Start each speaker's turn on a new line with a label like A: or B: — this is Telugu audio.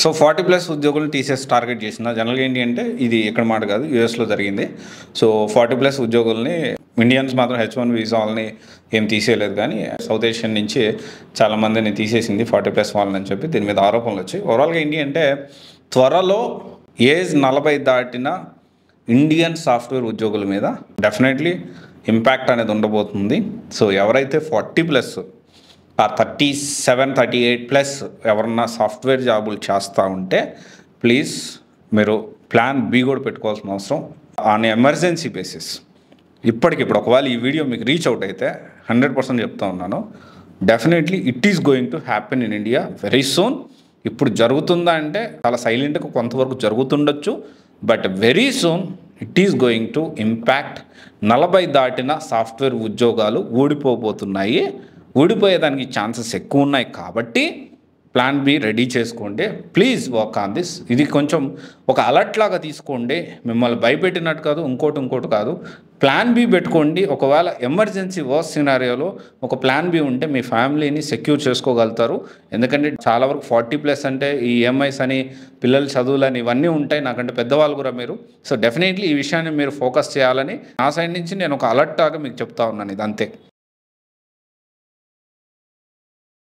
A: సో 40+ ఉద్యోగులను టీసీఎస్ టార్గెట్ చేసిన జనరల్గా ఏంటి అంటే ఇది ఇక్కడ మాట కాదు, యూఎస్లో జరిగింది. సో 40+ ఉద్యోగుల్ని ఇండియన్స్ మాత్రం H1 వీసా వాళ్ళని ఏం తీసేయలేదు, కానీ సౌత్ ఏషియన్ నుంచి చాలామందిని తీసేసింది 40+ వాళ్ళని అని చెప్పి దీని మీద ఆరోపణలు వచ్చాయి. ఓవరాల్గా ఏంటి అంటే త్వరలో ఏజ్ 40 దాటిన ఇండియన్ సాఫ్ట్వేర్ ఉద్యోగుల మీద డెఫినెట్లీ ఇంపాక్ట్ అనేది ఉండబోతుంది. సో ఎవరైతే 40+ ఆ 37, 38+ ఎవరన్నా సాఫ్ట్వేర్ జాబులు చేస్తూ ఉంటే ప్లీజ్ మీరు ప్లాన్ బి కూడా పెట్టుకోవాల్సిన అవసరం. ఆన్ ఎమర్జెన్సీ బేసిస్ ఇప్పటికిప్పుడు ఒకవేళ ఈ వీడియో మీకు రీచ్ అవుట్ అయితే 100% చెప్తా ఉన్నాను, definitely it is going to happen in India very soon. ఇప్పుడు జరుగుతుందా అంటే చాలా సైలెంట్గా కొంతవరకు జరుగుతుండొచ్చు, but very soon it is going to impact. 40 దాటిన సాఫ్ట్వేర్ ఉద్యోగాలు ఊడిపోబోతున్నాయి. ఊడిపోయేదానికి ఛాన్సెస్ ఎక్కువ ఉన్నాయి కాబట్టి ప్లాన్ బి రెడీ చేసుకోండి. Please work on this. ఇది కొంచెం ఒక అలర్ట్ లాగా తీసుకోండి, మిమ్మల్ని భయపెట్టినట్టు కాదు, ఇంకోటి కాదు. ప్లాన్ బి పెట్టుకోండి. ఒకవేళ ఎమర్జెన్సీ వర్స్ట్ సినారియోలో ఒక ప్లాన్ బి ఉంటే మీ ఫ్యామిలీని సెక్యూర్ చేసుకోగలుగుతారు. ఎందుకంటే చాలా వరకు 40+ అంటే ఈ ఈఎంఐస్ అని, పిల్లల చదువులని ఇవన్నీ ఉంటాయి. నాకంటే పెద్దవాళ్ళు కూడా మీరు. సో డెఫినెట్లీ ఈ విషయాన్ని మీరు ఫోకస్ చేయాలని నా సైడ్ నుంచి నేను ఒక అలర్ట్ లాగా మీకు చెప్తా ఉన్నాను. ఇది అంతే.